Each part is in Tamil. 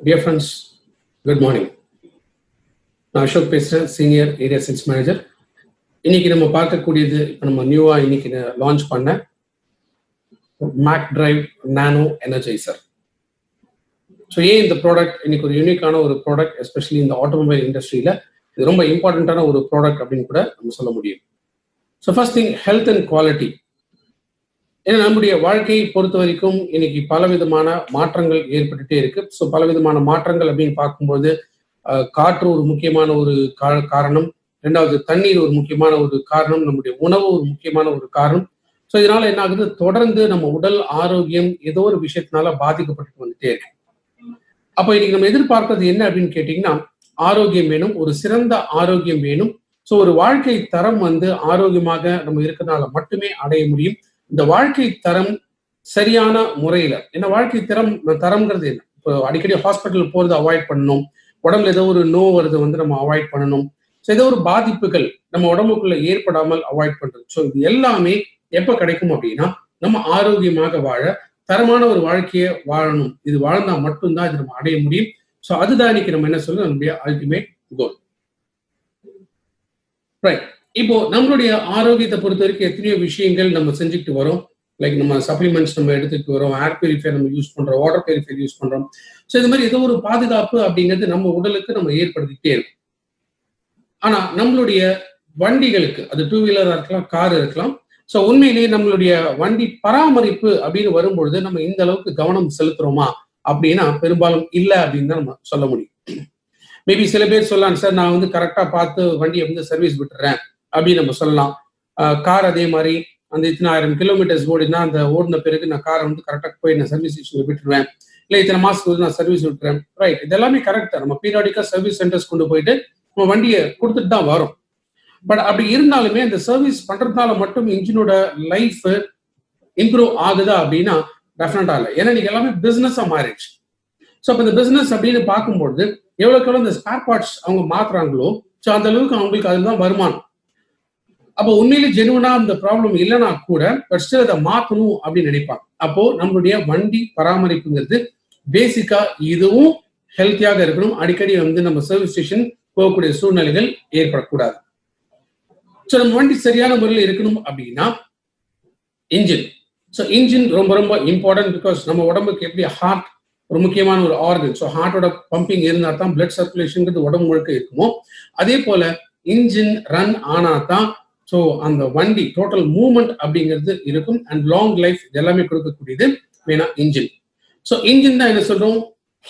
Dear friends, good morning. நான் அசோக் பேசுகிறேன், சீனியர் ஏரியா சேல்ஸ் மேனேஜர். இன்னைக்கு நம்ம பார்க்கக்கூடியது இப்போ நம்ம நியூவாக இன்னைக்கு லான்ச் பண்ண மேக் டிரைவ் நானோ எனர்ஜைசர். ஸோ ஏன் இந்த ப்ராடக்ட் இன்னைக்கு ஒரு யூனிக்கான ஒரு ப்ராடக்ட், எஸ்பெஷலி இந்த ஆட்டோமொபைல் இண்டஸ்ட்ரியில் இது ரொம்ப இம்பார்ட்டண்ட்டான ஒரு ப்ராடக்ட் அப்படின்னு கூட நம்ம சொல்ல முடியும். So first thing, health and quality. ஏன்னா நம்முடைய வாழ்க்கையை பொறுத்த வரைக்கும் இன்னைக்கு பலவிதமான மாற்றங்கள் ஏற்பட்டுட்டே இருக்கு. ஸோ பலவிதமான மாற்றங்கள் அப்படின்னு பார்க்கும்போது காற்று ஒரு முக்கியமான ஒரு காரணம், ரெண்டாவது தண்ணீர் ஒரு முக்கியமான ஒரு காரணம், நம்முடைய உணவு ஒரு முக்கியமான ஒரு காரணம். ஸோ இதனால என்ன ஆகுது, தொடர்ந்து நம்ம உடல் ஆரோக்கியம் ஏதோ ஒரு விஷயத்தினால பாதிக்கப்பட்டு வந்துட்டே இருக்கு. அப்போ இன்னைக்கு நம்ம எதிர்பார்க்கறது என்ன அப்படின்னு கேட்டீங்கன்னா, ஆரோக்கியம் வேணும், ஒரு சிறந்த ஆரோக்கியம் வேணும். ஸோ ஒரு வாழ்க்கை தரம் ஆரோக்கியமாக நம்ம இருக்கிறதுனால மட்டுமே அடைய முடியும். இந்த வாழ்க்கை தரம் சரியான முறையில, ஏன்னா வாழ்க்கை தரம்ங்கிறது என்ன, இப்போ அடிக்கடி ஹாஸ்பிட்டல் போறது அவாய்ட் பண்ணணும், உடம்புல ஏதோ ஒரு நோய் வருது நம்ம அவாய்ட் பண்ணணும். ஸோ ஏதோ ஒரு பாதிப்புகள் நம்ம உடம்புக்குள்ள ஏற்படாமல் அவாய்ட் பண்றது. ஸோ இது எல்லாமே எப்ப கிடைக்கும் அப்படின்னா, நம்ம ஆரோக்கியமாக வாழ, தரமான ஒரு வாழ்க்கையை வாழணும். இது வாழ்ந்தா மட்டும்தான் இது நம்ம அடைய முடியும். ஸோ அதுதான் இன்னைக்கு நம்ம என்ன சொல்றோம், நம்மளுடைய அல்டிமேட் கோல். ரைட். இப்போ நம்மளுடைய ஆரோக்கியத்தை பொறுத்த வரைக்கும் எத்தனையோ விஷயங்கள் நம்ம செஞ்சுட்டு வரோம். லைக் நம்ம சப்ளிமெண்ட்ஸ் நம்ம எடுத்துட்டு வரோம், ஏர் பியூரிஃபையர் நம்ம யூஸ் பண்றோம், வாட்டர் பியூரிஃபையர் யூஸ் பண்றோம். ஸோ இது மாதிரி ஏதோ ஒரு பாதுகாப்பு அப்படிங்கிறது நம்ம உடலுக்கு நம்ம ஏற்படுத்திக்கிட்டே இருக்கும். ஆனா நம்மளுடைய வண்டிகளுக்கு, அது டூ வீலரா இருக்கலாம், கார் இருக்கலாம், ஸோ உண்மையிலேயே நம்மளுடைய வண்டி பராமரிப்பு அப்படின்னு வரும்பொழுது நம்ம இந்த அளவுக்கு கவனம் செலுத்துறோமா அப்படின்னா பெரும்பாலும் இல்லை அப்படின்னு தான் நம்ம சொல்ல முடியும். மேபி சில பேர் சொல்லலாம், சார் நான் கரெக்டா பார்த்து வண்டியை சர்வீஸ் விட்டுறேன் அப்படின்னு நம்ம சொல்லலாம். கார் அதே மாதிரி அந்த இத்தனை 1000 கிலோமீட்டர்ஸ் ஓடினா அந்த ஓடின பிறகு நான் காரை கரெக்டாக போய் நான் சர்வீஸ் ஸ்டேஷன்ல விட்டுருவேன், இல்லை இத்தனை மாசத்துக்கு நான் சர்வீஸ் விட்டுறேன். ரைட், இது எல்லாமே கரெக்ட் தான். நம்ம பீரியாடிக்கா சர்வீஸ் சென்டர்ஸ் கொண்டு போயிட்டு நம்ம வண்டியை கொடுத்துட்டு தான் வரோம். பட் அப்படி இருந்தாலுமே அந்த சர்வீஸ் பண்றதுனால மட்டும் இன்ஜினோட லைஃப் இம்ப்ரூவ் ஆகுதா அப்படின்னா டெஃபினட்டா இல்லை. ஏன்னா நீங்க எல்லாமே பிசினஸா மாறிடுச்சு. ஸோ அப்போ இந்த பிசினஸ் அப்படின்னு பார்க்கும்போது எவ்வளோக்கு எவ்வளோ இந்த ஸ்பேர் பார்ட்ஸ் அவங்க மாத்துறாங்களோ, ஸோ அந்த அளவுக்கு அவங்களுக்கு அதுதான் வருமானம். அப்போ உண்மையிலே ஜெனுவனா அந்த ப்ராப்ளம் இல்லைன்னா கூட பட் ஸ்டில் அதை மாற்றணும் அப்படின்னு நினைப்பாங்க. அப்போ நம்மளுடைய வண்டி பராமரிப்புங்கிறது பேசிக்கா இதுவும் ஹெல்த்தியாக இருக்கணும். அடிக்கடி நம்ம சர்வீஸ் ஸ்டேஷன் போகக்கூடிய சூழ்நிலைகள் ஏற்படக்கூடாது. ஸோ நம்ம வண்டி சரியான முறையில் இருக்கணும் அப்படின்னா இன்ஜின். ஸோ இன்ஜின் ரொம்ப ரொம்ப இம்பார்ட்டன்ட். பிகாஸ் நம்ம உடம்புக்கு எப்படி ஹார்ட் ஒரு முக்கியமான ஒரு ஆர்கன், ஸோ ஹார்ட்டோட பம்பிங் இருந்தால் தான் பிளட் சர்க்குலேஷன் உடம்பு முழுக்க இருக்குமோ, அதே போல இன்ஜின் ரன் ஆனா தான் ஸோ அந்த வண்டி டோட்டல் மூவ்மெண்ட் அப்படிங்கிறது இருக்கும். அண்ட் லாங் லைஃப் எல்லாமே கொடுக்கக்கூடியது மெயினா இன்ஜின். ஸோ இன்ஜின் தான் என்ன சொல்றோம்,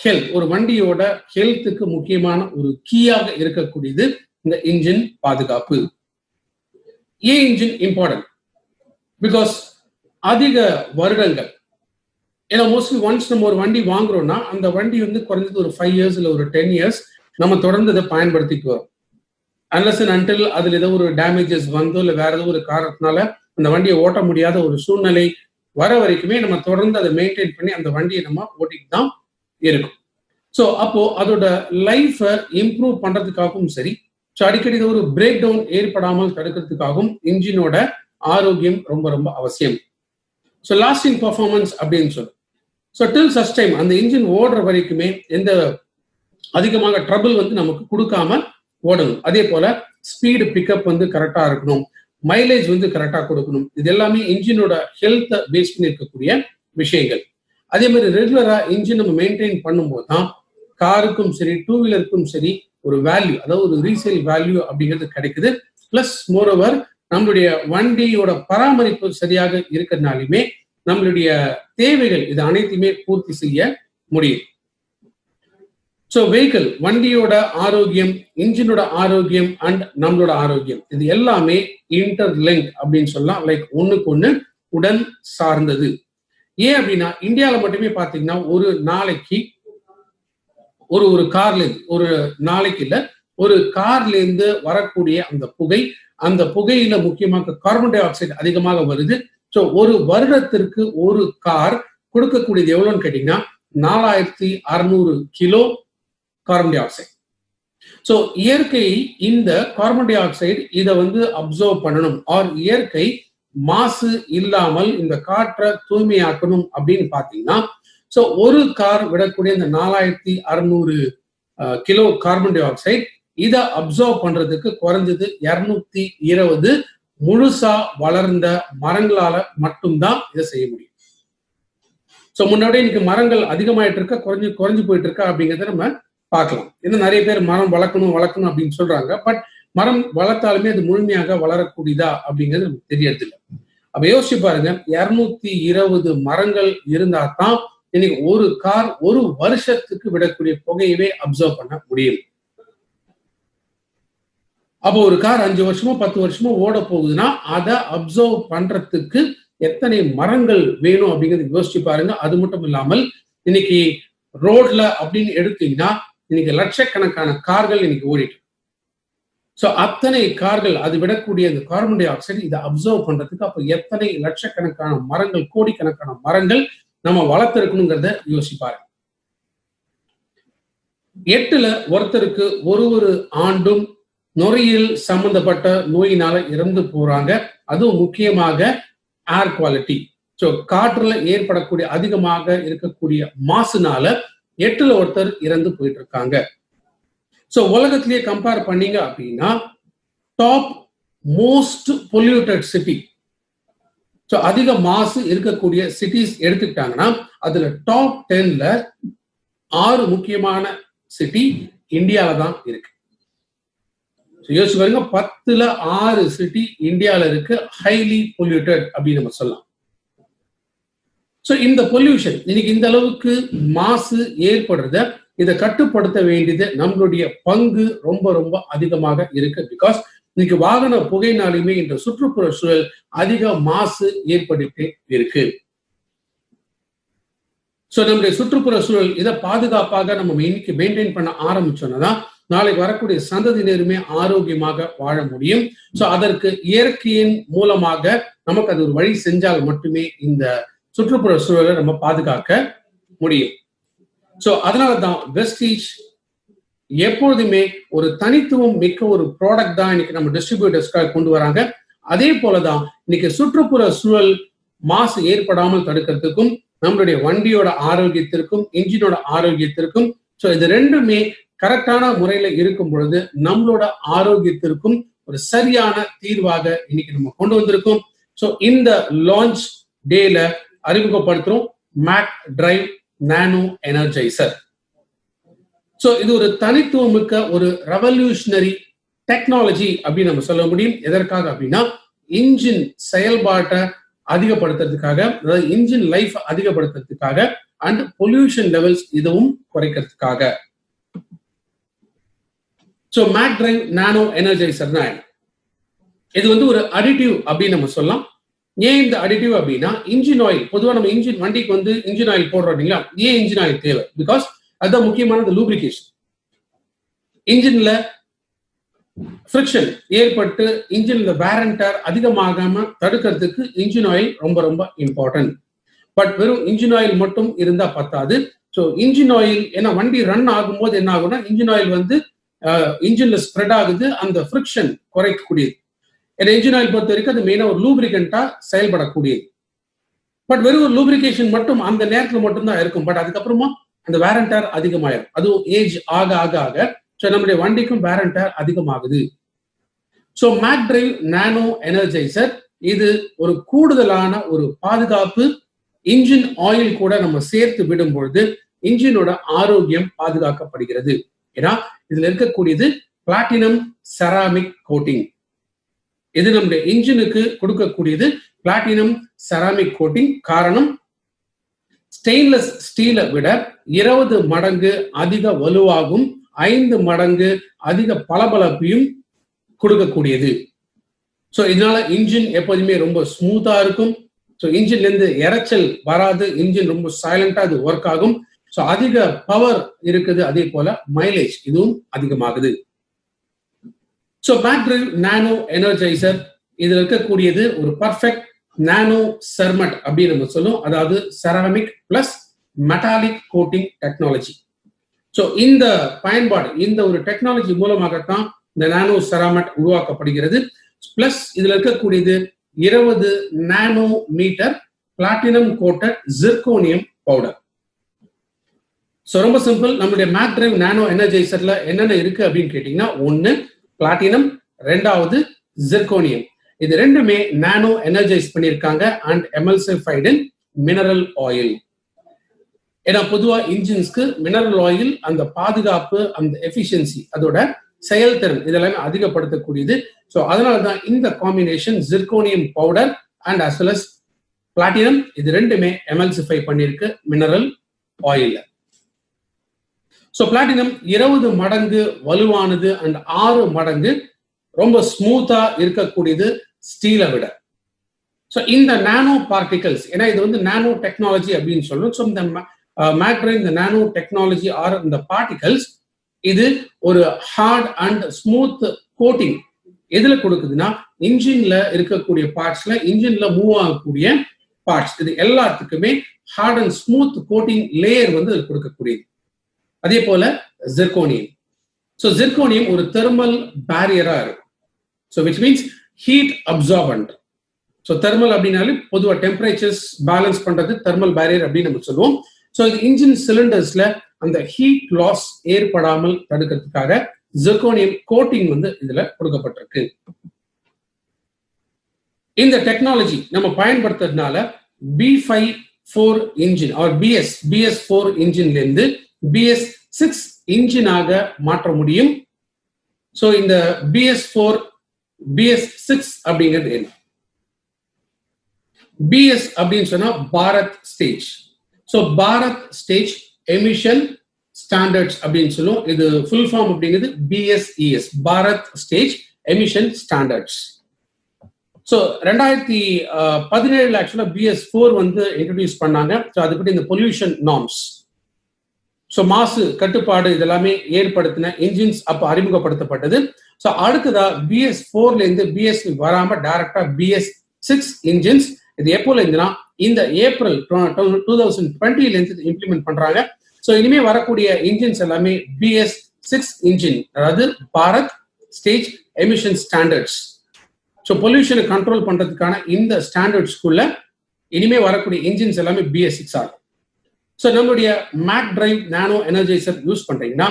ஹெல்த். ஒரு வண்டியோட ஹெல்த்துக்கு முக்கியமான ஒரு கீயாக இருக்கக்கூடியது இந்த இன்ஜின் பாதுகாப்பு. ஏன் இன்ஜின் இம்பார்ட்டன்ட்? பிகாஸ் அதிக வருடங்கள், ஏன்னா மோஸ்ட்லி ஒன்ஸ் நம்ம ஒரு வண்டி வாங்குறோம்னா அந்த வண்டி குறைஞ்சது ஒரு 5 years இல்லை ஒரு 10 years நம்ம தொடர்ந்து இதை பயன்படுத்திட்டு வரோம். அன்லஸ் அண்ட் அன்டில் அதுல ஏதோ ஒரு டேமேஜஸ் வந்தோ இல்லை வேற ஏதோ ஒரு காரணத்தினால அந்த வண்டியை ஓட்ட முடியாத ஒரு சூழ்நிலை வர வரைக்குமே நம்ம தொடர்ந்து அதை மெயின்டைன் பண்ணி அந்த வண்டியை நம்ம ஓட்டிட்டு தான் இருக்கும். ஸோ அப்போ அதோட லைஃபை இம்ப்ரூவ் பண்றதுக்காகவும் சரி, ஸோ அடிக்கடி ஒரு பிரேக் டவுன் ஏற்படாமல் தடுக்கிறதுக்காகவும் இன்ஜினோட ஆரோக்கியம் ரொம்ப ரொம்ப அவசியம். ஸோ லாஸ்டிங் பர்ஃபார்மன்ஸ் அப்படின்னு சொல்லு. ஸோ டில் சச் டைம் அந்த இன்ஜின் ஓடுற வரைக்குமே எந்த அதிகமாக ட்ரபிள் நமக்கு கொடுக்காம ஓடணும். அதே போல ஸ்பீடு பிக்கப் கரெக்டா இருக்கணும், மைலேஜ் கரெக்டா கொடுக்கணும். இது எல்லாமே இன்ஜினோட ஹெல்த்தை பேஸ் பண்ணி இருக்கக்கூடிய விஷயங்கள். அதே மாதிரி ரெகுலரா இன்ஜின் நம்ம மெயின்டைன் பண்ணும்போது தான் காருக்கும் சரி டூ வீலருக்கும் சரி ஒரு வேல்யூ, அதாவது ஒரு ரீசேல் வேல்யூ அப்படிங்கிறது கிடைக்குது. பிளஸ் மோரோவர் நம்மளுடைய வண்டியோட பராமரிப்பு சரியாக இருக்கிறதுனாலுமே நம்மளுடைய தேவைகள் இது அனைத்துமே பூர்த்தி செய்ய முடியும். ஸோ வெஹிக்கிள், வண்டியோட ஆரோக்கியம், இன்ஜினோட ஆரோக்கியம் அண்ட் நம்மளோட ஆரோக்கியம் இது எல்லாமே இன்டர்லிங்க் அப்படின்னு சொல்லலாம். லைக் ஒண்ணுக்கு ஒண்ணு உடன் சார்ந்தது. ஏன் அப்படின்னா இந்தியாவில் மட்டுமே பார்த்தீங்கன்னா ஒரு நாளைக்கு ஒரு கார்ல இருந்து, ஒரு நாளைக்கு இல்லை, ஒரு கார்ல இருந்து வரக்கூடிய அந்த புகையில முக்கியமாக கார்பன் டை ஆக்சைடு அதிகமாக வருது. ஸோ ஒரு வருடத்திற்கு ஒரு கார் கொடுக்கக்கூடியது எவ்வளோன்னு கேட்டீங்கன்னா 4600 kilo carbon di oxide. So இயற்கை இந்த கார்பன் டை ஆக்சைடு இதை அப்சர்வ் பண்ணணும், ஆர் இயற்கை மாசு இல்லாமல் இந்த காற்றை தூய்மையாக்கணும் அப்படின்னு பார்த்தீங்கன்னா ஸோ ஒரு கார் விடக்கூடிய இந்த 4600 கிலோ கார்பன் டை ஆக்சைடு இதை அப்சர்வ் பண்றதுக்கு குறைஞ்சது 220 முழுசா வளர்ந்த மரங்களால மட்டும்தான் இதை செய்ய முடியும். ஸோ முன்னாடி இன்னைக்கு மரங்கள் அதிகமாயிட்டு இருக்கா குறைஞ்சு போயிட்டு இருக்கா அப்படிங்கிறத நம்ம பார்க்கலாம். இன்னும் நிறைய பேர் மரம் வளர்க்கணும் அப்படின்னு சொல்றாங்க. பட் மரம் வளர்த்தாலுமே அது முழுமையாக வளரக்கூடியதா அப்படிங்கிறது நமக்கு தெரியறது இல்லை. அப்ப யோசிச்சு பாருங்க, 220 மரங்கள் இருந்தா தான் இன்னைக்கு ஒரு கார் ஒரு வருஷத்துக்கு விடக்கூடிய புகையவே அப்சர்வ் பண்ண முடியும். அப்போ ஒரு கார் 5 வருஷமோ 10 வருஷமோ ஓட போகுதுன்னா அதை அப்சர்வ் பண்றதுக்கு எத்தனை மரங்கள் வேணும் அப்படிங்கிறது யோசிச்சு பாருங்க. அது மட்டும் இல்லாமல் இன்னைக்கு ரோட்ல அப்படின்னு எடுத்தீங்கன்னா இன்னைக்கு லட்சக்கணக்கான கார்கள் இன்னைக்கு ஓடிட்டு. ஸோ அத்தனை கார்கள் அது விடக்கூடிய அந்த கார்பன் டை ஆக்சைடு இதை அப்சர்வ் பண்றதுக்கு அப்போ எத்தனை லட்சக்கணக்கான மரங்கள், கோடிக்கணக்கான மரங்கள் நம்ம வளர்த்திருக்கணுங்கிறத யோசிப்பாரு. 8ல் ஒருத்தருக்கு ஒரு ஆண்டும் நுரையீரல் சம்பந்தப்பட்ட நோயினால இறந்து போறாங்க. அதுவும் முக்கியமாக ஏர் குவாலிட்டி, ஸோ காற்றுல ஏற்படக்கூடிய அதிகமாக இருக்கக்கூடிய மாசுனால 8ல் ஒருத்தர் இறந்து போயிட்டு இருக்காங்க. ஸோ உலகத்திலேயே கம்பேர் பண்ணீங்க அப்படின்னா top most polluted city, so அதிக மாசு இருக்கக்கூடிய சிட்டிஸ் எடுத்துக்கிட்டாங்கன்னா அதுல டாப் 10ல 6 முக்கியமான சிட்டி இந்தியாவில தான் இருக்கு. யோசிச்சு பாருங்க, 10ல் 6 சிட்டி இந்தியாவில இருக்கு ஹைலி பொல்யூட்டட் அப்படின்னு நம்ம சொல்லலாம். ஸோ இந்த பொல்யூஷன் இன்னைக்கு இந்த அளவுக்கு மாசு ஏற்படுறத இதை கட்டுப்படுத்த வேண்டியது நம்மளுடைய பங்கு ரொம்ப அதிகமாக இருக்கு. பிகாஸ் இன்னைக்கு வாகன புகையினாலுமே இந்த சுற்றுப்புற சூழல் அதிக மாசு ஏற்பட்டு இருக்கு. ஸோ நம்முடைய சுற்றுப்புற சூழல் இதை பாதுகாப்பாக நம்ம இன்னைக்கு மெயின்டைன் பண்ண ஆரம்பிச்சோம்னா நாளைக்கு வரக்கூடிய சந்ததியினருமே ஆரோக்கியமாக வாழ முடியும். ஸோ அதற்கு இயற்கையின் மூலமாக நமக்கு அது ஒரு வழி செஞ்சால் மட்டுமே இந்த சுற்றுப்புற சூழலை நம்ம பாதுகாக்க முடியும். ஸோ அதனால தான் வெஸ்டீஜ் எப்பொழுதுமே ஒரு தனித்துவம் மிக்க ஒரு ப்ராடக்ட் தான் இன்னைக்கு நம்ம டிஸ்ட்ரிபியூட்டர்ஸ்க்காக கொண்டு வராங்க. அதே போலதான் இன்னைக்கு சுற்றுப்புற சூழல் மாசு ஏற்படாமல் தடுக்கிறதுக்கும் நம்மளுடைய வண்டியோட ஆரோக்கியத்திற்கும் இன்ஜினோட ஆரோக்கியத்திற்கும் ஸோ இது ரெண்டுமே கரெக்டான முறையில இருக்கும் பொழுது நம்மளோட ஆரோக்கியத்திற்கும் ஒரு சரியான தீர்வாக இன்னைக்கு நம்ம கொண்டு வந்திருக்கோம். ஸோ இந்த லான்ச் டேல அறிமுகப்படுத்துறோம் மேக் டிரைவ் நானோ எனர்ஜைசர். ஸோ இது ஒரு தனித்துவமிக்க ஒரு ரெவல்யூஷனரி டெக்னாலஜி அப்படின்னு நம்ம சொல்ல முடியும். எதற்காக அப்படின்னா இன்ஜின் செயல்பாட்டை அதிகப்படுத்துறதுக்காக, அதாவது இன்ஜின் லைஃப் அதிகப்படுத்துறதுக்காக அண்ட் பொல்யூஷன் லெவல்ஸ் இதுவும் குறைக்கிறதுக்காக. ஸோ மேக் டிரைவ் நானோ எனர்ஜைசர்னா இது வந்து ஒரு அடிட்டிவ் அப்படின்னு நம்ம சொல்லலாம். ஏன் இந்த அடிட்டிவ் அப்படின்னா இன்ஜின் ஆயில், பொதுவாக நம்ம இன்ஜின் வண்டிக்கு வந்து இன்ஜின் ஆயில் போடுறோம் இல்லைங்களா, ஏன் இன்ஜின் ஆயில் தேவை? பிகாஸ் அதுதான் முக்கியமான லூப்ரிகேஷன். இன்ஜின்ல ஃப்ரிக்ஷன் ஏற்பட்டு இன்ஜின்ல வேர் அண்ட் டேர் அதிகமாகாம தடுக்கிறதுக்கு இன்ஜின் ஆயில் ரொம்ப இம்பார்ட்டன்ட். பட் வெறும் இன்ஜின் ஆயில் மட்டும் இருந்தா பத்தாது. ஸோ இன்ஜின் ஆயில், ஏன்னா வண்டி ரன் ஆகும்போது என்ன ஆகும்னா இன்ஜின் ஆயில் வந்து இன்ஜின்ல ஸ்ப்ரெட் ஆகுது, அந்த ஃப்ரிக்ஷன் குறைக்கக்கூடியது. ஏன்னா இன்ஜின் ஆயில் பொறுத்த வரைக்கும் அது மெயினா ஒரு லூப்ரிகண்டா செயல்படக்கூடியது. பட் வெறும் ஒரு லூப்ரிகேஷன் மட்டும் அந்த நேரத்தில் மட்டும்தான் இருக்கும். பட் அதுக்கப்புறமா அந்த வேர் அண்ட் டேர் அதிகமாயிடும். அதுவும் ஏஜ் ஆக ஆக ஆக ஸோ நம்முடைய வண்டிக்கும் வேர் அண்ட் டேர் அதிகமாகுது. ஸோ மேக் டிரைவ் நானோ எனர்ஜைசர் இது ஒரு கூடுதலான ஒரு பாதுகாப்பு. இன்ஜின் ஆயில் கூட நம்ம சேர்த்து விடும் பொழுது இன்ஜினோட ஆரோக்கியம் பாதுகாக்கப்படுகிறது. ஏன்னா இதுல இருக்கக்கூடியது பிளாட்டினம் செராமிக் கோட்டிங். இது நம்முடைய இன்ஜினுக்கு கொடுக்கக்கூடியது பிளாட்டினம் செராமிக் கோட்டிங். காரணம் ஸ்டெயின்லெஸ் ஸ்டீலை விட 20 மடங்கு அதிக வலுவாகும், 5 மடங்கு அதிக பளபளப்பையும் கொடுக்கக்கூடியது. ஸோ இதனால இன்ஜின் எப்போதுமே ரொம்ப ஸ்மூத்தா இருக்கும். ஸோ இன்ஜின்ல இருந்து இறைச்சல் வராது, இன்ஜின் ரொம்ப சைலண்டா இது ஒர்க் ஆகும். ஸோ அதிக பவர் இருக்குது, அதே போல மைலேஜ் இதுவும் அதிகமாகுது. ஸோ மேக் டிரைவ் நானோ எனர்ஜைசர் இதுல இருக்கக்கூடியது ஒரு பர்ஃபெக்ட் நானோ செர்மட் அப்படின்னு நம்ம சொல்லுவோம், அதாவது ceramic plus metallic coating technology. So இந்த பயன்பாடு, இந்த ஒரு டெக்னாலஜி மூலமாகத்தான் இந்த நானோ செராமட் உருவாக்கப்படுகிறது. பிளஸ் இதுல இருக்கக்கூடியது 20 nano metre platinum coated zirconium powder. So ரொம்ப சிம்பிள். நம்மளுடைய மேக் டிரைவ் நானோ எனர்ஜைசர்ல என்னென்ன இருக்கு அப்படின்னு கேட்டீங்கன்னா, ஒன்னு பிளாட்டினம், ரெண்டாவது ஜிர்கோனியம். இது ரெண்டுமே நானோ எனர்ஜைஸ் பண்ணியிருக்காங்க அண்ட் எமல்சிஃபைடு இன் மினரல் ஆயில். ஏன்னா பொதுவா இன்ஜின்ஸ்க்கு மினரல் ஆயில் அந்த பாதுகாப்பு, அந்த எஃபிஷியன்சி, அதோட செயல்திறன் இதெல்லாமே அதிகப்படுத்தக்கூடியது. ஸோ அதனாலதான் இந்த combination zirconium powder and as well as platinum இது ரெண்டுமே எமல்சிஃபை பண்ணியிருக்கு மினரல் ஆயில். ஸோ பிளாட்டினம் 20 மடங்கு வலுவானது அண்ட் 6 மடங்கு ரொம்ப ஸ்மூத்தா இருக்கக்கூடியது ஸ்டீலை விட. ஸோ இந்த நானோ பார்ட்டிகல்ஸ், ஏன்னா இது வந்து நானோ டெக்னாலஜி அப்படின்னு சொல்றோம். ஸோ இந்த மேக் டிரைவ், இந்த நானோ டெக்னாலஜி ஆர் இந்த பார்ட்டிகல்ஸ் இது ஒரு ஹார்ட் அண்ட் ஸ்மூத் கோட்டிங் எதுல கொடுக்குதுன்னா, இன்ஜின்ல இருக்கக்கூடிய பார்ட்ஸ்ல, இன்ஜின்ல மூவ் ஆகக்கூடிய பார்ட்ஸ் இது எல்லாத்துக்குமே hard and smooth coating layer வந்து அது கொடுக்கக்கூடியது. அதே போல ஜிர்கோனியம். ஸோ ஜிர்கோனியம் ஒரு தெர்மல் பேரியரா இருக்கும். So which means heat absorbent. So thermal அப்படின்னாலே பொதுவாக டெம்பரேச்சர்ஸ் பேலன்ஸ் பண்றது தெர்மல் பேரியர் அப்படின்னு நம்ம சொல்லுவோம். ஸோ இது இன்ஜின் சிலிண்டர்ஸ்ல அந்த ஹீட் லாஸ் ஏற்படாமல் தடுக்கிறதுக்காக ஜிர்கோனியம் கோட்டிங் வந்து இதுல கொடுக்கப்பட்டிருக்கு. இந்த டெக்னாலஜி நம்ம பயன்படுத்துறதுனால B54 இன்ஜின் ஆர் BS4 இன்ஜின்ல இருந்து BS6 இன்ஜினாக மாற்ற முடியும். ஸோ இந்த BS4 BS6 அப்படிங்கிறது என்ன? BS அப்படின்னு சொன்னா Bharat stage. So Bharat stage emission standards அப்படின்னு சொல்லுவோம். இது ஃபுல் ஃபார்ம் அப்படிங்கிறது BSES, Bharat stage emission standards. So 2017 ஆக்சுவலா BS4 வந்து இன்ட்ரடியூஸ் பண்ணாங்க. ஸோ அதுபடி இந்த பொல்யூஷன் நார்ம்ஸ், ஸோ மாசு கட்டுப்பாடு இதெல்லாமே ஏற்படுத்தின இன்ஜின்ஸ் அப்போ அறிமுகப்படுத்தப்பட்டது. ஸோ அடுத்ததா BS4ல இருந்து BS வராம டைரக்டா BS6 இன்ஜின்ஸ். இது எப்போல இருந்துன்னா இந்த ஏப்ரல் 2020ல இருந்து இம்ப்ளிமெண்ட் பண்றாங்க. ஸோ இனிமே வரக்கூடிய இன்ஜின்ஸ் எல்லாமே BS6 இன்ஜின், அதாவது Bharat stage emission standards. So பொல்யூஷனை கண்ட்ரோல் பண்றதுக்கான இந்த ஸ்டாண்டர்ட்ஸ்குள்ள இனிமே வரக்கூடிய இன்ஜின்ஸ் எல்லாமே BS6 ஆகும். ஸோ நம்மளுடைய மேக் டிரைவ் நானோ எனர்ஜைசர் யூஸ் பண்றீங்கன்னா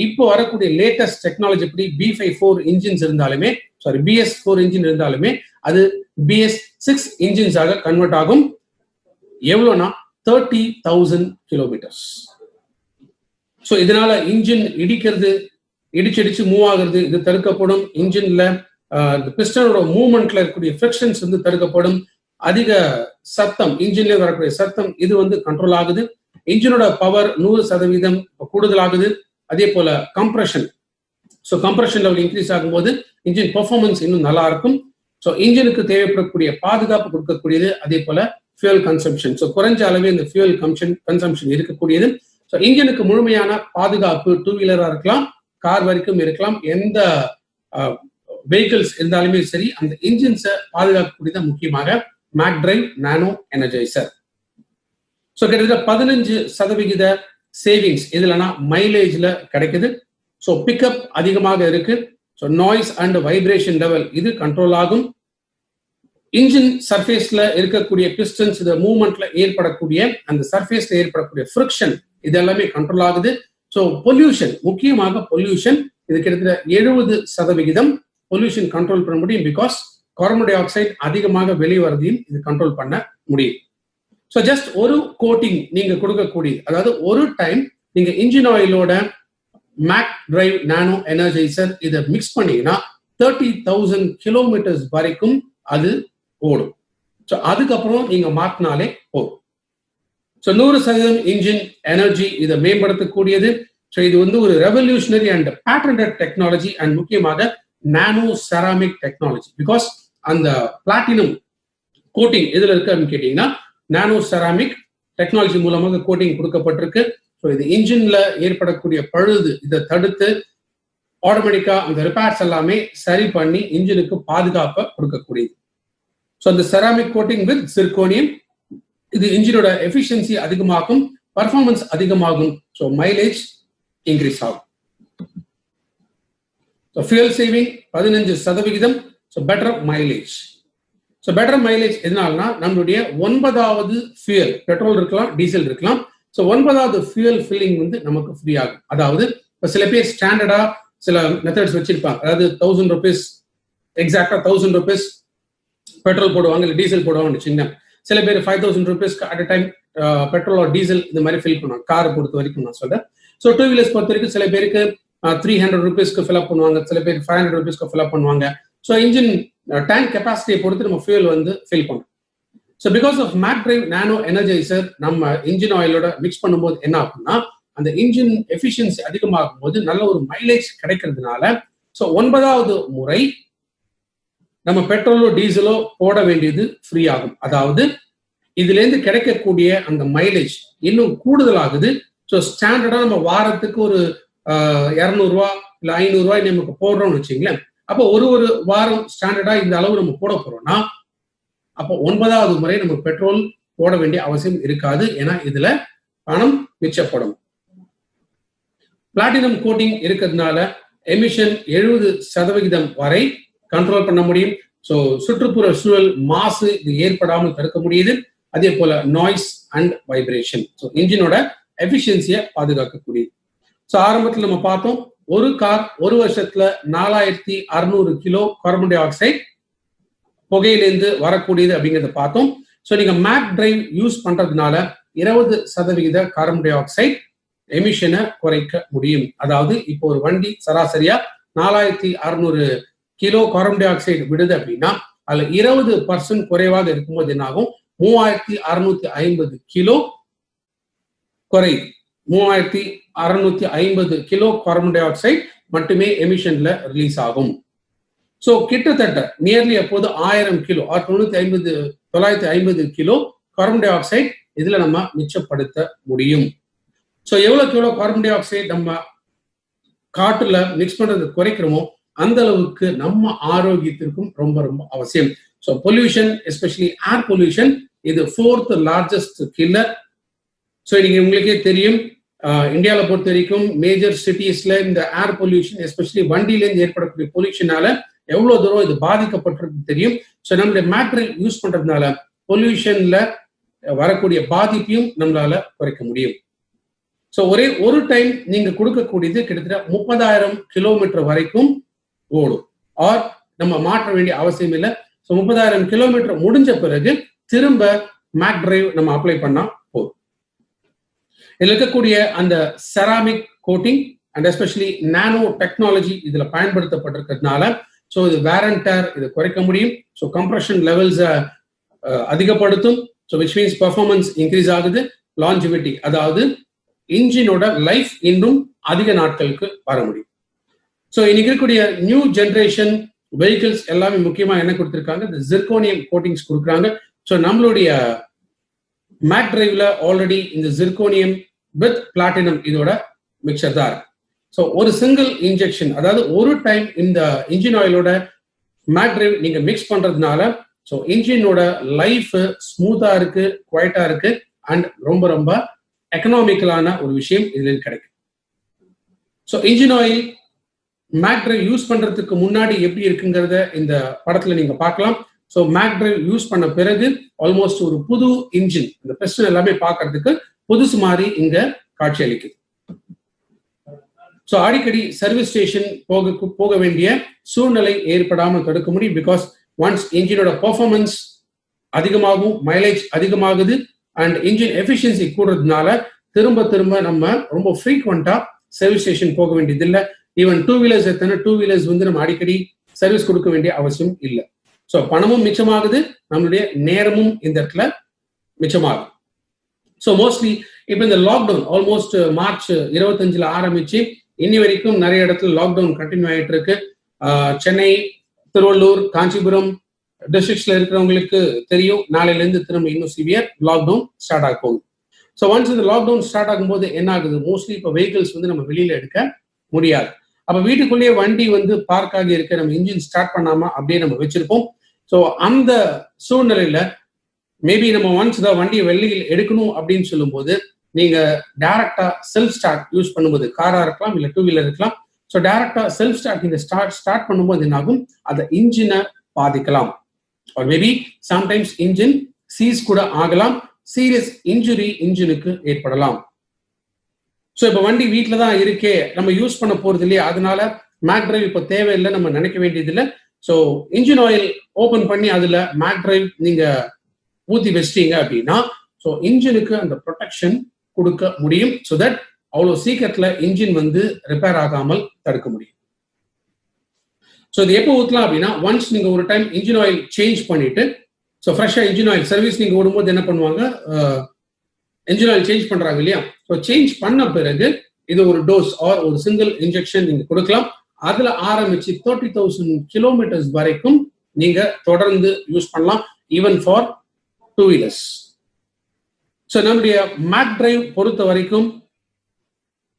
இப்போ வரக்கூடிய லேட்டஸ்ட் டெக்னாலஜி படி B54 இன்ஜின்ஸ் இருந்தாலுமே, சாரி BS4 இன்ஜின் இருந்தாலுமே அது BS6 இன்ஜின்ஸாக கன்வெர்ட் ஆகும். எவ்வளோனா 30,000 கிலோமீட்டர்ஸ். ஸோ இதனால இன்ஜின் இடிச்சு மூவ் ஆகுறது இது தடுக்கப்படும். இன்ஜின்ல பிஸ்டனோட மூவ்மெண்ட்ல இருக்கக்கூடிய ஃபிரிக்ஷன்ஸ் வந்து தடுக்கப்படும். அதிக சத்தம், இன்ஜின்ல வரக்கூடிய சத்தம் இது வந்து கண்ட்ரோல் ஆகுது. இன்ஜினோட பவர் 100% கூடுதலாகுது. அதே போல compression, so compression level increase ஆகும்போது இன்ஜின் பெர்ஃபார்மன்ஸ் இன்னும் நல்லா இருக்கும். ஸோ இன்ஜினுக்கு தேவைப்படக்கூடிய பாதுகாப்பு கொடுக்கக்கூடியது. அதே போல ஃபியூல் கன்சம்ஷன், ஸோ குறைஞ்ச அளவே இந்த ஃபியூல் கன்சம்ஷன் இருக்கக்கூடியது. ஸோ இன்ஜினுக்கு முழுமையான பாதுகாப்பு, டூ வீலரா இருக்கலாம், கார் வரைக்கும் இருக்கலாம், எந்த வெஹிக்கிள்ஸ் இருந்தாலுமே சரி, அந்த இன்ஜின்ஸை பாதுகாக்கக்கூடியது முக்கியமாக மேக் டிரைவ் நானோ எனர்ஜைசர். ஸோ கிட்டத்தட்ட 15% சேவிங்ஸ் இதுலனா மைலேஜ்ல கிடைக்குது. ஸோ பிக்கப் அதிகமாக இருக்கு. So noise and vibration level இது கண்ட்ரோல் ஆகும். இன்ஜின் சர்ஃபேஸ்ல இருக்கக்கூடிய பிஸ்டன்ஸ், இந்த மூவ்மெண்ட்ல ஏற்படக்கூடிய அந்த சர்ஃபேஸ்ல ஏற்படக்கூடிய ஃபிரிக்ஷன் இது எல்லாமே கண்ட்ரோல் ஆகுது. ஸோ பொல்யூஷன், முக்கியமாக பொல்யூஷன் இது கிட்டத்தட்ட 70% பொல்யூஷன் கண்ட்ரோல் பண்ண முடியும். பிகாஸ் கார்பன் டை ஆக்சைடு அதிகமாக வெளியே வரதையும் இது கண்ட்ரோல் பண்ண முடியும். ஸோ ஜஸ்ட் ஒரு கோட்டிங் நீங்க கொடுக்கக்கூடியது, அதாவது ஒரு டைம் நீங்க இன்ஜின் ஆயிலோட மேக் டிரைவ் நானோ எனர்ஜைசர் இதை மிக்ஸ் பண்ணீங்கன்னா 30,000 கிலோமீட்டர்ஸ் வரைக்கும் அது ஓடும். ஸோ அதுக்கப்புறம் நீங்க மாற்றினாலே போதும். ஸோ 100% இன்ஜின் எனர்ஜி இதை மேம்படுத்தக்கூடியது. ஸோ இது வந்து ஒரு revolutionary and patented technology and முக்கியமாக நானோ செராமிக் டெக்னாலஜி. பிகாஸ் அந்த பிளாட்டினம் கோட்டிங் எதுல இருக்கு அப்படின்னு கேட்டீங்கன்னா நானோ செராமிக் டெக்னாலஜி மூலமாக கோட்டிங் கொடுக்கப்பட்டிருக்கு. ஸோ இது இன்ஜின்ல ஏற்படக்கூடிய பழுது இதை தடுத்து ஆட்டோமேட்டிக்கா அந்த ரிப்பேர்ஸ் எல்லாமே சரி பண்ணி இன்ஜினுக்கு பாதுகாப்பை கொடுக்கக்கூடியது. ஸோ அந்த செராமிக் கோட்டிங் வித் சிர்கோனியம் இது இன்ஜினோட எஃபிஷியன்சி அதிகமாகும், பர்ஃபார்மன்ஸ் அதிகமாகும். ஸோ மைலேஜ் இன்க்ரீஸ் ஆகும். So fuel saving 15%. So better mileage. So better mileage எதனால்னா நம்மளுடைய 9வது ஃபியூல், பெட்ரோல் இருக்கலாம், டீசல் இருக்கலாம். ஸோ 9வது ஃபியூயல் ஃபில்லிங் வந்து நமக்கு ஃப்ரீ ஆகும். அதாவது இப்போ சில பேர் ஸ்டாண்டர்டா சில மெத்தட்ஸ் வச்சிருப்பாங்க. அதாவது 1000 rupees எக்ஸாக்டா 1000 rupees பெட்ரோல் போடுவாங்க, இல்லை டீசல் போடுவாங்கன்னு வச்சுங்க. சில பேர் 5000 rupees at a time petrol R diesel இந்த மாதிரி ஃபில் பண்ணுவாங்க. காரை பொறுத்த வரைக்கும் நான் சொல்றேன். ஸோ 2 வீலர்ஸ் பொறுத்த வரைக்கும் சில பேருக்கு 300 rupeesக்கு ஃபில் அப் பண்ணுவாங்க, சில பேர் 500 rupeesக்கு ஃபில் அப் பண்ணுவாங்க. ஸோ இன்ஜின் டேங்க் கெப்பாசிட்டியை பொறுத்து நம்ம ஃபியூல் வந்து ஃபில் பண்ணுவோம். So because of Mac drive nano Energizer நம்ம இன்ஜின் ஆயிலோட மிக்ஸ் பண்ணும்போது என்ன ஆகும்னா, அந்த இன்ஜின் எஃபிஷியன்சி அதிகமாகும் போது நல்ல ஒரு மைலேஜ் கிடைக்கிறதுனால ஸோ 9வது முறை நம்ம பெட்ரோலோ டீசலோ போட வேண்டியது ஃப்ரீ ஆகும். அதாவது இதுல இருந்து கிடைக்கக்கூடிய அந்த மைலேஜ் இன்னும் கூடுதலாகுது. ஸோ ஸ்டாண்டர்டா நம்ம வாரத்துக்கு ஒரு 200 ரூபா இல்ல 500 ரூபாய் நமக்கு போடுறோம்னு வச்சுங்களேன். அப்போ ஒரு வாரம் ஸ்டாண்டர்டா இந்த அளவு நம்ம போட போறோம்னா அப்போ 9வது முறை நம்ம பெட்ரோல் போட வேண்டிய அவசியம் இருக்காது. ஏன்னா இதுல பணம் மிச்சப்படும். பிளாட்டினம் கோட்டிங் இருக்கிறதுனால எமிஷன் 70% வரை கண்ட்ரோல் பண்ண முடியும். ஸோ சுற்றுப்புற சூழல் மாசு இது ஏற்படாமல் தடுக்க முடியுது. அதே போல நாய்ஸ் அண்ட் வைப்ரேஷன், ஸோ இன்ஜினோட எஃபிஷியன்சியை பாதுகாக்கக்கூடியது. ஸோ ஆரம்பத்தில் நம்ம பார்த்தோம், ஒரு கார் ஒரு வருஷத்துல 4600 கிலோ கார்பன் டை ஆக்சைடு புகையிலிருந்து வரக்கூடியது அப்படிங்கிறத பார்த்தோம். ஸோ நீங்க மேக் டிரைவ் யூஸ் பண்றதுனால 20% கார்பன் டை ஆக்சைடு எமிஷனை குறைக்க முடியும். அதாவது இப்போ ஒரு வண்டி சராசரியா 4600 கிலோ கார்பன் டை ஆக்சைடு விடுது அப்படின்னா அதுல 20% குறைவாக இருக்கும்போது என்ன ஆகும், 3650 கிலோ குறையுது. 3650 கிலோ கார்பன் டை ஆக்சைடு மட்டுமே எமிஷன்ல ரிலீஸ் ஆகும். ஸோ கிட்டத்தட்ட நியர்லி அப்போது 1000 kilo 950 kilo carbon di oxide இதுல நம்ம மிச்சப்படுத்த முடியும். ஸோ எவ்வளவு கிலோ கார்பன் டை ஆக்சைடு நம்ம காற்றுல மிக்ஸ் பண்றது குறைக்கிறோமோ அந்த அளவுக்கு நம்ம ஆரோக்கியத்திற்கும் ரொம்ப ரொம்ப அவசியம். So pollution, especially air pollution, இது 4th லார்ஜஸ்ட் கில்லர். ஸோ இன்னைக்கு உங்களுக்கே தெரியும், இந்தியாவில் பொறுத்த வரைக்கும் மேஜர் சிட்டிஸ்ல இந்த ஏர் பொல்யூஷன், எஸ்பெஷலி வண்டியிலேருந்து ஏற்படக்கூடிய பொல்யூஷனால எவ்வளவு தூரம் இது பாதிக்கப்பட்டிருக்கு தெரியும். ஸோ நம்மளுடைய மேட்ரு யூஸ் பண்றதுனால பொல்யூஷன்ல வரக்கூடிய பாதிப்பையும் நம்மளால குறைக்க முடியும். ஸோ ஒரே ஒரு டைம் நீங்க கொடுக்கக்கூடியது கிட்டத்தட்ட 30,000 கிலோமீட்டர் வரைக்கும் ஓடும். ஆர் நம்ம மாற்ற வேண்டிய அவசியம் இல்லை. ஸோ 30,000 கிலோமீட்டர் முடிஞ்ச பிறகு திரும்ப மேக் டிரைவ் நம்ம அப்ளை பண்ணா போதும். இதுல இருக்கக்கூடிய அந்த ceramic coating and especially nano technology இதுல பயன்படுத்தப்பட்டிருக்கிறதுனால ஸோ இது வேர் அண்ட் டேர் இதை குறைக்க முடியும். ஸோ கம்ப்ரஷன் லெவல்ஸ் அதிகப்படுத்தும். So which means performance increase ஆகுது. லாஞ்சிவிட்டி, அதாவது இன்ஜினோட லைஃப் இன்னும் அதிக நாட்களுக்கு வர முடியும். ஸோ இன்னைக்கு இருக்கக்கூடிய நியூ ஜென்ரேஷன் வெஹிக்கிள்ஸ் எல்லாமே முக்கியமா என்ன கொடுத்துருக்காங்க, இந்த ஜிர்கோனியம் கோட்டிங்ஸ் கொடுக்குறாங்க. ஸோ நம்மளுடைய மேக் டிரைவ்ல ஆல்ரெடி இந்த ஜிர்கோனியம் வித் பிளாட்டினம் இதோட மிக்சர் தான் இருக்கு. ஸோ ஒரு சிங்கிள் இன்ஜெக்ஷன், அதாவது ஒரு டைம் இந்த இன்ஜின் ஆயிலோட மேக் டிரைவ் நீங்க மிக்ஸ் பண்றதுனால ஸோ இன்ஜினோட லைஃப் ஸ்மூத்தா இருக்கு, குவைட்டா இருக்கு அண்ட் ரொம்ப ரொம்ப எக்கனாமிக்கலான ஒரு விஷயம் இதுல கிடைக்கும். So engine oil Mac Drive use பண்றதுக்கு முன்னாடி எப்படி இருக்குங்கிறத இந்த படத்துல நீங்க பார்க்கலாம். ஸோ மேக் டிரைவ் யூஸ் பண்ண பிறகு ஆல்மோஸ்ட் ஒரு புது இன்ஜின், இந்த பிஸ்டன் எல்லாமே பார்க்கறதுக்கு புதுசு மாதிரி இங்க காட்சி அளிக்குது. ஸோ அடிக்கடி சர்வீஸ் ஸ்டேஷன் போக வேண்டிய சூழ்நிலை ஏற்படாமல் தடுக்க முடியும். பிகாஸ் ஒன்ஸ் இன்ஜினோட பெர்ஃபார்மன்ஸ் அதிகமாகும், மைலேஜ் அதிகமாகுது அண்ட் இன்ஜின் எஃபிஷியன்சி கூடுறதுனால திரும்ப திரும்ப நம்ம ரொம்ப ஃப்ரீக்வெண்டா சர்வீஸ் ஸ்டேஷன் போக வேண்டியது இல்லை. ஈவன் 2 வீலர்ஸ் எத்தனை 2 வீலர்ஸ் வந்து நம்ம அடிக்கடி சர்வீஸ் கொடுக்க வேண்டிய அவசியம் இல்லை. ஸோ பணமும் மிச்சமாகுது, நம்மளுடைய நேரமும் இந்த இடத்துல மிச்சமாகும். ஸோ மோஸ்ட்லி இப்போ இந்த லாக்டவுன் ஆல்மோஸ்ட் மார்ச் 25 ஆரம்பிச்சு இன்னி வரைக்கும் நிறைய இடத்துல லாக்டவுன் கண்டினியூ ஆயிட்டு இருக்கு. சென்னை, திருவள்ளூர், காஞ்சிபுரம் டிஸ்ட்ரிக்ட்ஸ்ல இருக்கிறவங்களுக்கு தெரியும், நாளையில இருந்து திரும்ப இன்னும் சிவியர் லாக்டவுன் ஸ்டார்ட் ஆக போகுது. ஸோ ஒன்ஸ் இந்த லாக்டவுன் ஸ்டார்ட் ஆகும்போது என்ன ஆகுது, மோஸ்ட்லி இப்போ வெஹிக்கிள்ஸ் வந்து நம்ம வெளியில எடுக்க முடியாது. அப்ப வீட்டுக்குள்ளேயே வண்டி வந்து பார்க் ஆகி இருக்க, நம்ம இன்ஜின் ஸ்டார்ட் பண்ணாம அப்படியே நம்ம வச்சிருப்போம். ஸோ அந்த சூழ்நிலையில மேபி நம்ம ஒன்ஸ் இந்த வண்டியை வெளியில் எடுக்கணும் அப்படின்னு சொல்லும் போது நீங்க டைரக்டா செல்ஃப் ஸ்டார்ட் யூஸ் பண்ணும்போது, காரா இருக்கலாம் இல்ல 2 வீலர் இருக்கலாம். ஸோ டைரக்டா செல்ஃப் ஸ்டார்ட் நீங்க ஸ்டார்ட் பண்ணும்போது என்ன ஆகும், அந்த இன்ஜினை பாதிக்கலாம். Or maybe sometimes engine cheese கூட ஆகலாம். சீரியஸ் இன்ஜுரி இன்ஜினுக்கு ஏற்படலாம். ஸோ இப்போ வண்டி வீட்டில் தான் இருக்கே, நம்ம யூஸ் பண்ண போறது இல்லையா, அதனால மேக் டிரைவ் இப்போ தேவையில்லை, நம்ம நினைக்க வேண்டியதில்லை. ஸோ இன்ஜின் ஆயில் ஓபன் பண்ணி அதுல மேக் டிரைவ் நீங்க ஊத்தி வச்சிட்டீங்க அப்படின்னா ஸோ இன்ஜினுக்கு அந்த ப்ரொடெக்ஷன் கொடுக்க முடியும். ஸோ தட் அவ்வளோ சீக்கிரத்துல இன்ஜின் வந்து ரிப்பேர் ஆகாமல் தடுக்க முடியும். ஸோ இது எப்போ ஊற்றலாம் அப்படின்னா, ஒன்ஸ் நீங்க ஒரு டைம் இன்ஜின் ஆயில் சேஞ்ச் பண்ணிட்டு, ஸோ ஃப்ரெஷ்ஷா இன்ஜின் ஆயில் சர்வீஸ் நீங்க ஓடும்போது என்ன பண்ணுவாங்க, இன்ஜின் ஆயில் சேஞ்ச் பண்றாங்க இல்லையா, ஸோ சேஞ்ச் பண்ண பிறகு இது ஒரு டோஸ் ஆர் ஒரு சிங்கிள் இன்ஜெக்ஷன் நீங்க கொடுக்கலாம். அதுல ஆரம்பிச்சு 30,000 கிலோமீட்டர்ஸ் வரைக்கும் நீங்க தொடர்ந்து யூஸ் பண்ணலாம், ஈவன் ஃபார் 2 வீலர்ஸ். ஸோ நம்முடைய மேக் டிரைவ் பொறுத்த வரைக்கும்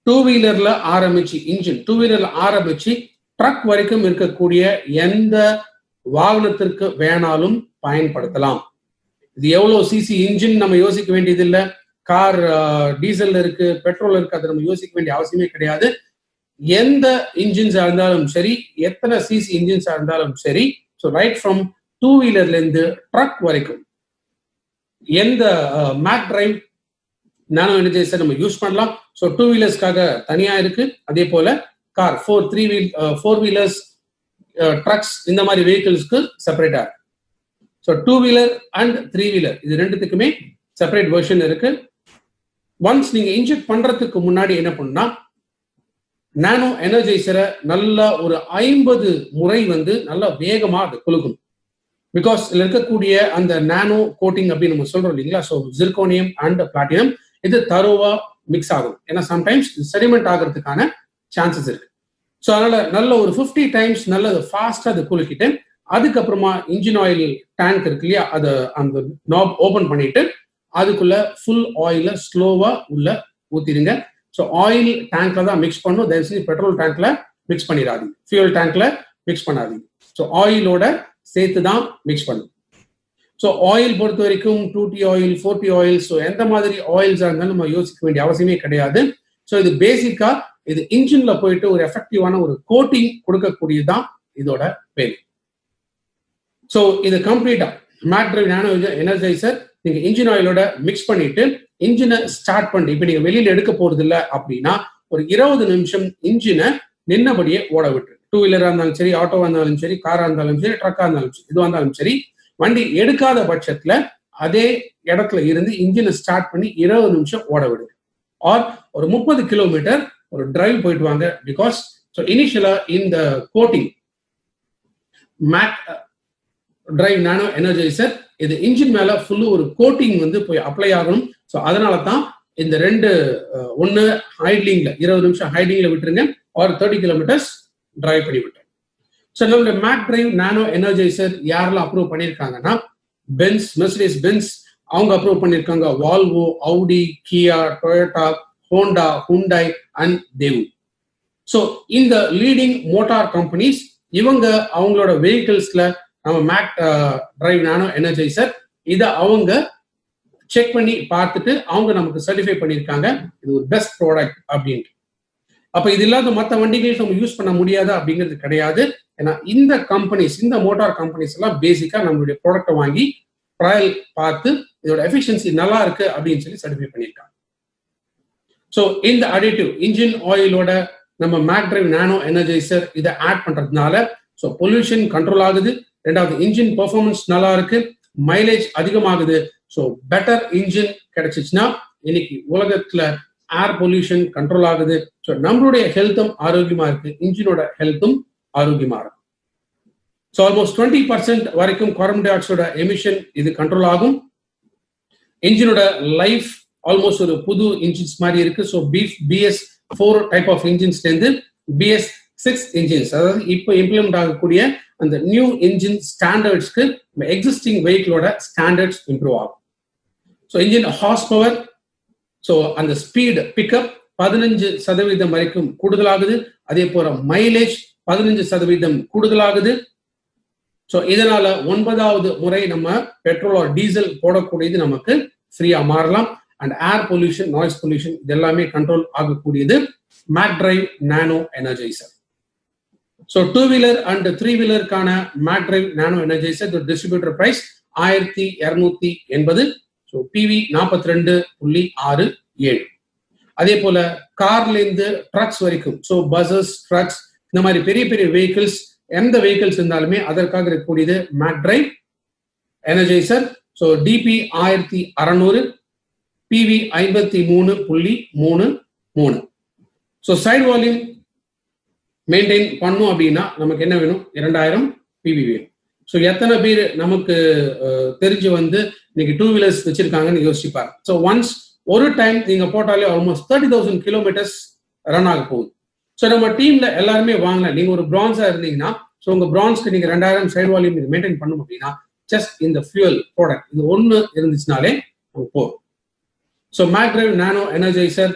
2 வீலர்ல ஆரம்பிச்சு இன்ஜின் 2 வீலர்ல ஆரம்பிச்சு ட்ரக் வரைக்கும் இருக்கக்கூடிய எந்த வாகனத்திற்கு வேணாலும் பயன்படுத்தலாம். இது எவ்வளவு சிசி இன்ஜின் நம்ம யோசிக்க வேண்டியதில்லை. கார் டீசல் இருக்கு, பெட்ரோல் இருக்கு, அது நம்ம யோசிக்க வேண்டிய அவசியமே கிடையாது. எந்த இன்ஜின்ஸா இருந்தாலும் சரி, எத்தனை சிசி இன்ஜின்ஸா இருந்தாலும் சரி, ஸோ ரைட் ஃப்ரம் 2 வீலர்ல இருந்து ட்ரக் வரைக்கும் எந்த மேக் டிரைவ் நானோ எனர்ஜைசர் நம்ம யூஸ் பண்ணலாம். ஸோ 2 வீலர்ஸ்க்காக தனியா இருக்கு, அதே போல கார் 4 வீலர்ஸ் ட்ரக்ஸ் இந்த மாதிரி வெஹிக்கிள்ஸ்க்கு செப்பரேட்டா இருக்கு. ஸோ 2 வீலர் அண்ட் 3 வீலர் இது ரெண்டுத்துக்குமே செப்பரேட் வெர்ஷன் இருக்கு. ஒன்ஸ் நீங்க இன்ஜெக்ட் பண்றதுக்கு முன்னாடி என்ன பண்ணா, நானோ எனர்ஜைசரை நல்லா ஒரு 50 முறை வந்து நல்லா வேகமா அது குலுக்கும். பிகாஸ் இதுல இருக்கக்கூடிய அந்த நானோ கோட்டிங் அப்படின்னு நம்ம சொல்றோம் இல்லைங்களா, ஸோ ஜிர்கோனியம் அண்ட் பிளாட்டினம் இது தரோவா மிக்ஸ் ஆகும். ஏன்னா சம்டைம்ஸ் செடிமெண்ட் ஆகிறதுக்கான சான்சஸ் இருக்கு. ஸோ அதனால நல்ல ஒரு 50 டைம்ஸ் நல்ல ஃபாஸ்டா அதை குலுக்கிட்டு, அதுக்கப்புறமா இன்ஜின் ஆயில் டேங்க் இருக்கு இல்லையா, அதை அந்த நாப் ஓபன் பண்ணிட்டு அதுக்குள்ள ஃபுல் ஆயில ஸ்லோவா உள்ள ஊத்திடுங்க. ஸோ ஆயில் டேங்க்ல தான் மிக்ஸ் பண்ணும், தயவுசெய்து பெட்ரோல் டேங்க்ல மிக்ஸ் பண்ணிடாதீங்க, ஃபியூல் டேங்க்ல மிக்ஸ் பண்ணாதீங்க. ஸோ ஆயிலோட சேர்த்து தான் மிக்ஸ் பண்ணும். ஸோ ஆயில் பொறுத்த வரைக்கும் 2T oil, 4T oil, so எந்த மாதிரி ஆயில்ஸா இருந்தாலும் நம்ம யோசிக்க வேண்டிய அவசியமே கிடையாது. ஸோ இது பேசிக்கா இது இன்ஜின்ல போயிட்டு ஒரு எஃபெக்டிவான ஒரு கோட்டிங் கொடுக்கக்கூடியதான் இதோட பேர். ஸோ இது கம்ப்ளீட்டா மேக் டிரைவ் நானோ எனர்ஜைசர் நீங்க இன்ஜின் ஆயிலோட மிக்ஸ் பண்ணிட்டு இன்ஜினை ஸ்டார்ட் பண்ணி, இப்ப நீங்க வெளியில எடுக்க போறது இல்லை அப்படின்னா ஒரு 20 நிமிஷம் இன்ஜினை நின்னபடியே ஓட விட்டு, 2 வீலரா இருந்தாலும் சரி, ஆட்டோவா இருந்தாலும் சரி, காரா இருந்தாலும் சரி, ட்ரக்கா இருந்தாலும் சரி, இதுவா இருந்தாலும் சரி, வண்டி எடுக்காத பட்சத்துல அதே இடத்துல இருந்து இன்ஜினை ஸ்டார்ட் பண்ணி 20 நிமிஷம் ஓட விடுங்க. ஆர் ஒரு 30 கிலோமீட்டர் ஒரு டிரைவ் போயிட்டு வாங்க. பிகாஸ் ஸோ இனிஷியலா இந்த கோட்டிங் மேக் டிரைவ் நானோ எனர்ஜைசர் இது இன்ஜின் மேல ஃபுல்லு ஒரு கோட்டிங் வந்து போய் அப்ளை ஆகணும். ஸோ அதனால தான் இந்த ஒன்னு ஹைட்லிங்ல 20 நிமிஷம் ஹைட்லிங்ல விட்டுருங்க, ஆர் 30 கிலோமீட்டர்ஸ் டிரைவ் பண்ணி விட்டுருங்க. ஸோ நம்மளோட மேக் டிரைவ் நானோ எனர்ஜைசர் யாரெல்லாம் அப்ரூவ் பண்ணியிருக்காங்கன்னா, பென்ஸ், மெர்சிடிஸ் பென்ஸ் அவங்க அப்ரூவ் பண்ணியிருக்காங்க, Volvo, Audi, Kia, Toyota, Honda, Hyundai and Daewoo. So இந்த லீடிங் மோட்டார் கம்பெனிஸ் இவங்க அவங்களோட வெஹிக்கிள்ஸ்ல நம்ம மேக் டிரைவ் நானோ எனர்ஜைசர் இதை அவங்க செக் பண்ணி பார்த்துட்டு அவங்க நமக்கு சர்டிஃபை பண்ணியிருக்காங்க இது ஒரு பெஸ்ட் ப்ராடக்ட் அப்படின்ட்டு. அப்ப இது இல்லாத மற்ற வண்டிகள் நம்ம யூஸ் பண்ண முடியாதா அப்படிங்கிறது கிடையாது. ஏன்னா இந்த கம்பெனிஸ், இந்த மோட்டார் கம்பெனிஸ் எல்லாம் பேசிக்கா நம்மளுடைய ப்ராடக்டை வாங்கி ட்ரையல் பார்த்து இதோட எஃபிஷியன்சி நல்லா இருக்கு அப்படின்னு சொல்லி சர்டிஃபை பண்ணியிருக்காங்க. ஸோ இந்த அடிட்டிவ் இன்ஜின் ஆயிலோட நம்ம மேக் டிரைவ் நானோ எனர்ஜைசர் இதை ஆட் பண்றதுனால ஸோ பொல்யூஷன் கண்ட்ரோல் ஆகுது, ரெண்டாவது இன்ஜின் பெர்ஃபார்மன்ஸ் நல்லா இருக்கு, மைலேஜ் அதிகமாகுது. ஸோ பெட்டர் இன்ஜின் கிடைச்சிச்சுன்னா இன்னைக்கு உலகத்துல ஏர் பொல்யூஷன் கண்ட்ரோல் ஆகுது. ஸோ நம்மளுடைய ஹெல்த்தும் ஆரோக்கியமா இருக்கு, இன்ஜினோட ஹெல்த்தும் ஆரோக்கியமா இருக்கு. ஸோ ஆல்மோஸ்ட் 20% வரைக்கும் கார்பன் டை ஆக்சைடோட எமிஷன் இது கண்ட்ரோல் ஆகும். இன்ஜினோட லைஃப் ஆல்மோஸ்ட் ஒரு புது இன்ஜின்ஸ் மாதிரி இருக்கு. ஸோ BS4 டைப் ஆஃப் இன்ஜின்ஸ்ல இருந்து BS6 இன்ஜின்ஸ், அதாவது இப்போ இம்ப்ளிமெண்ட் ஆகக்கூடிய அந்த நியூ இன்ஜின் ஸ்டாண்டர்ட்ஸ்க்கு எக்ஸிஸ்டிங் வெஹிக்கிளோட ஸ்டாண்டர்ட்ஸ் இம்ப்ரூவ் ஆகும். So engine horsepower, so அந்த ஸ்பீடு பிக்கப் 15% வரைக்கும் கூடுதலாகுது. அதே போல மைலேஜ் 15% கூடுதலாகுது. ஸோ இதனால 9வது முறை நம்ம பெட்ரோல் ஆர் டீசல் போடக்கூடியது நமக்கு ஃப்ரீயா மாறலாம். And air pollution, noise pollution இது எல்லாமே கண்ட்ரோல் ஆகக்கூடியது MAK drive nano energizer. So 2 wheeler and 3 வீலருக்கான மேக் டிரைவ் நானோ energizer distributor price 1280. So PV 42.67. அதே போல கார்ல இருந்து ட்ரக்ஸ் வரைக்கும், ஸோ பஸ்ஸஸ், ட்ரக்ஸ், இந்த மாதிரி பெரிய பெரிய வெஹிக்கிள்ஸ், எந்த வெஹிக்கிள்ஸ் இருந்தாலுமே அதற்காக இருக்கக்கூடியது MAK drive energizer. So DP 1600, PV 53.33. So side volume maintain பண்ணும் அப்படின்னா நமக்கு என்ன வேணும்? 2000 பிவி வேணும். ஸோ எத்தனை பேர் நமக்கு தெரிஞ்சு இன்னைக்கு 2 வீலர்ஸ் வச்சிருக்காங்கன்னு யோசிப்பாரு. ஸோ ஒன்ஸ் ஒரு டைம் நீங்க போட்டாலே ஆல்மோஸ்ட் 30,000 கிலோமீட்டர்ஸ் ரன் ஆக போகுது. ஸோ நம்ம டீம்ல எல்லாருமே வாங்கலாம். நீங்க ஒரு பிரான்ஸா இருந்தீங்கன்னா, ஸோ உங்க பிரான்ஸ்க்கு நீங்க 2000 சைடு வால்யூம் நீங்க மெயின்டைன் பண்ணணும் அப்படின்னா ஜஸ்ட் இந்த ஃபியூல் ப்ராடக்ட் இது ஒன்று இருந்துச்சுனாலே போதும். ஸோ மேக்டிரைவ் நானோ எனர்ஜைசர்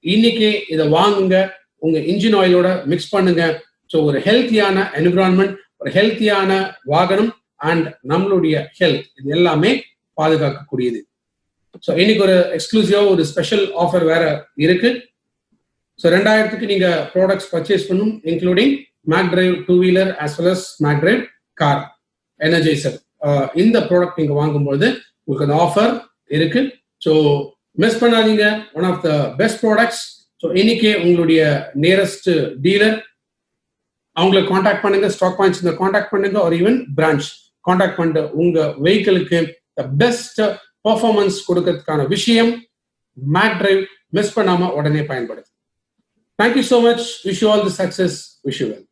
இன்னைக்கு இதை வாங்குங்க, உங்க இன்ஜின் ஆயிலோட மிக்ஸ் பண்ணுங்க. ஸோ ஒரு ஹெல்த்தியான என்விரான்மெண்ட், ஒரு ஹெல்த்தியான வாகனம் அண்ட் நம்மளுடைய ஹெல்த் இது எல்லாமே பாதுகாக்கக்கூடியது. ஸோ இன்னைக்கு ஒரு எக்ஸ்க்ளூசிவா ஒரு ஸ்பெஷல் ஆஃபர் வேற இருக்கு. ஸோ 2000க்கு நீங்க ப்ராடக்ட்ஸ் பர்ச்சேஸ் பண்ணும், including MAK drive 2 wheeler as well as MAK drive car energizer. இந்த ப்ராடக்ட் நீங்க வாங்கும்போது உங்களுக்கு அந்த ஆஃபர் இருக்கு. ஸோ மிஸ் பண்ணாதீங்க. One of the best products. So இன்னைக்கே உங்களுடைய நியரஸ்ட் டீலர் அவங்களை காண்டாக்ட் பண்ணுங்க, ஸ்டாக் பாயிண்ட்ஸ் காண்டாக்ட் பண்ணுங்க, ஒரு ஈவன் பிரான்ச் காண்டாக்ட் பண்ணிட்டு உங்க வெஹிக்கிளுக்கு த பெஸ்ட் பெர்ஃபார்மன்ஸ் கொடுக்கறதுக்கான விஷயம் மேக்டிரைவ் மிஸ் பண்ணாம உடனே பயன்படுது. Thank you so much. Wish you all the success. Wish you well.